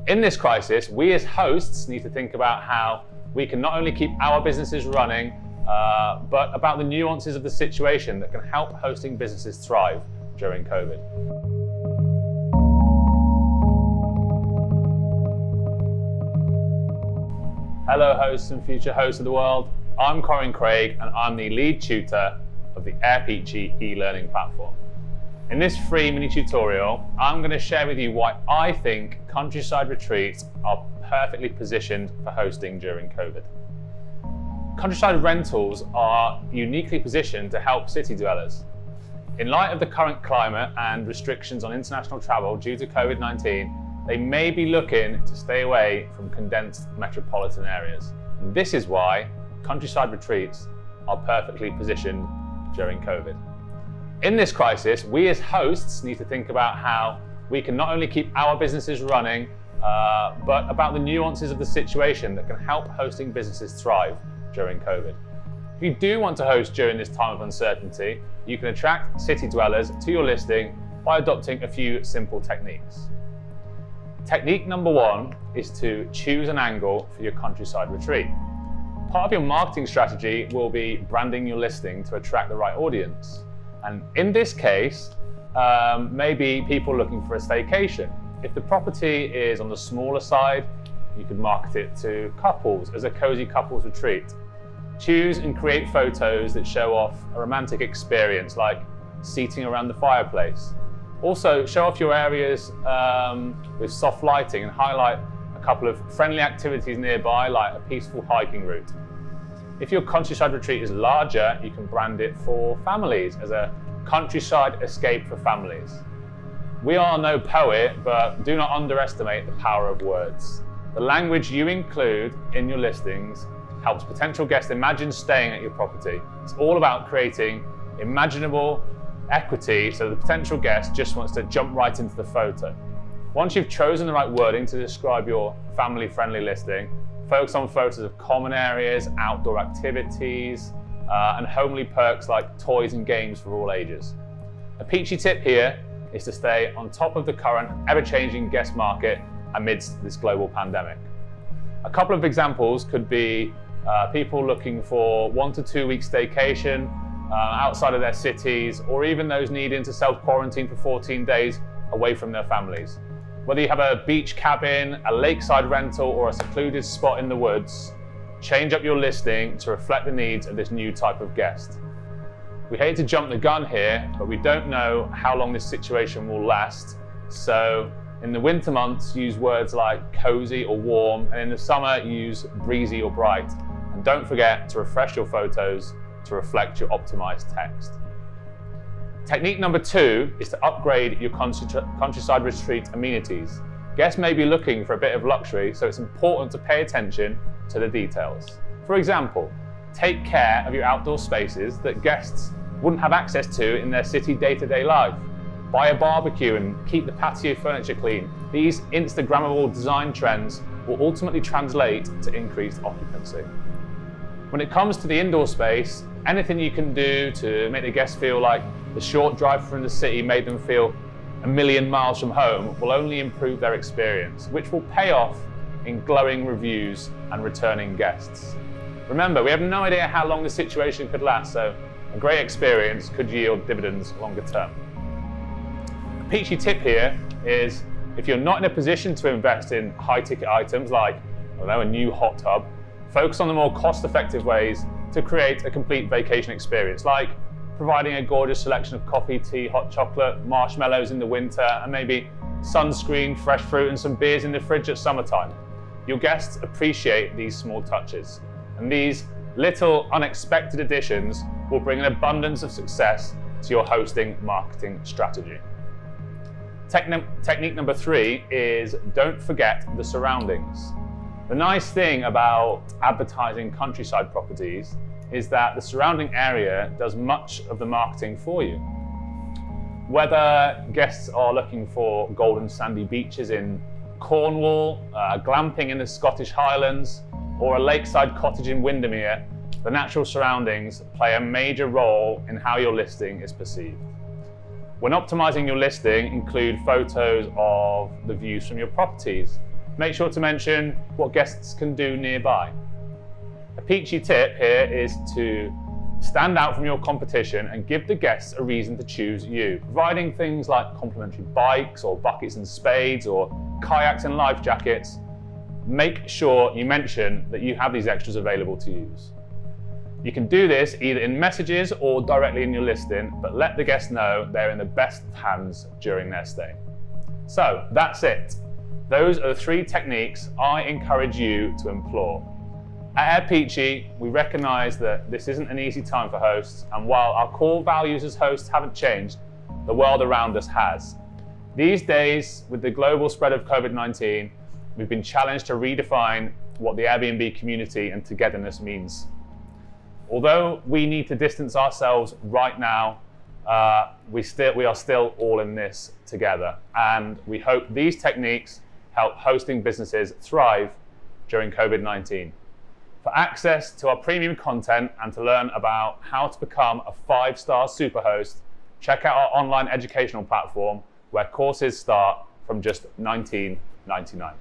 In this crisis, we as hosts need to think about how we can not only keep our businesses running, but about the nuances of the situation that can help hosting businesses thrive during COVID. Hello hosts and future hosts of the world. I'm Corin Craig and I'm the lead tutor of the Airpeachy e-learning platform. In this free mini tutorial, I'm going to share with you why I think countryside retreats are perfectly positioned for hosting during COVID. Countryside rentals are uniquely positioned to help city dwellers. In light of the current climate and restrictions on international travel due to COVID-19, they may be looking to stay away from condensed metropolitan areas. And this is why countryside retreats are perfectly positioned during COVID. In this crisis, we as hosts need to think about how we can not only keep our businesses running, but about the nuances of the situation that can help hosting businesses thrive during COVID. If you do want to host during this time of uncertainty, you can attract city dwellers to your listing by adopting a few simple techniques. Technique number one is to choose an angle for your countryside retreat. Part of your marketing strategy will be branding your listing to attract the right audience. And in this case, maybe people looking for a staycation. If the property is on the smaller side, you could market it to couples as a cozy couples retreat. Choose and create photos that show off a romantic experience like seating around the fireplace. Also, show off your areas with soft lighting and highlight a couple of friendly activities nearby, like a peaceful hiking route. If your countryside retreat is larger, you can brand it for families as a countryside escape for families. We are no poet, but do not underestimate the power of words. The language you include in your listings helps potential guests imagine staying at your property. It's all about creating imaginable equity so the potential guest just wants to jump right into the photo. Once you've chosen the right wording to describe your family-friendly listing, focus on photos of common areas, outdoor activities, and homely perks like toys and games for all ages. A peachy tip here is to stay on top of the current ever-changing guest market amidst this global pandemic. A couple of examples could be people looking for 1 to 2 week staycation outside of their cities, or even those needing to self-quarantine for 14 days away from their families. Whether you have a beach cabin, a lakeside rental, or a secluded spot in the woods, change up your listing to reflect the needs of this new type of guest. We hate to jump the gun here, but we don't know how long this situation will last. So in the winter months, use words like cozy or warm, and in the summer, use breezy or bright. And don't forget to refresh your photos to reflect your optimized text. Technique number two is to upgrade your countryside retreat amenities. Guests may be looking for a bit of luxury, so it's important to pay attention to the details. For example, take care of your outdoor spaces that guests wouldn't have access to in their city day-to-day life. Buy a barbecue and keep the patio furniture clean. These Instagrammable design trends will ultimately translate to increased occupancy. When it comes to the indoor space, anything you can do to make the guests feel like the short drive from the city made them feel a million miles from home will only improve their experience, which will pay off in glowing reviews and returning guests. Remember, we have no idea how long the situation could last, so a great experience could yield dividends longer term. A peachy tip here is if you're not in a position to invest in high ticket items like, a new hot tub, focus on the more cost-effective ways to create a complete vacation experience, like providing a gorgeous selection of coffee, tea, hot chocolate, marshmallows in the winter, and maybe sunscreen, fresh fruit, and some beers in the fridge at summertime. Your guests appreciate these small touches, and these little unexpected additions will bring an abundance of success to your hosting marketing strategy. Technique number three is don't forget the surroundings. The nice thing about advertising countryside properties is that the surrounding area does much of the marketing for you. Whether guests are looking for golden sandy beaches in Cornwall, glamping in the Scottish Highlands, or a lakeside cottage in Windermere, the natural surroundings play a major role in how your listing is perceived. When optimizing your listing, include photos of the views from your properties. make sure to mention what guests can do nearby. A peachy tip here is to stand out from your competition and give the guests a reason to choose you, providing things like complimentary bikes or buckets and spades or kayaks and life jackets. Make sure you mention that you have these extras available to use. You can do this either in messages or directly in your listing, but let the guests know they're in the best hands during their stay. So that's it. Those are the 3 techniques I encourage you to employ. At Air Peachy, we recognise that this isn't an easy time for hosts, and while our core values as hosts haven't changed, the world around us has. These days, with the global spread of COVID-19, we've been challenged to redefine what the Airbnb community and togetherness means. Although we need to distance ourselves right now, we are still all in this together, and we hope these techniques help hosting businesses thrive during COVID-19. For access to our premium content and to learn about how to become a 5-star superhost, check out our online educational platform where courses start from just $19.99.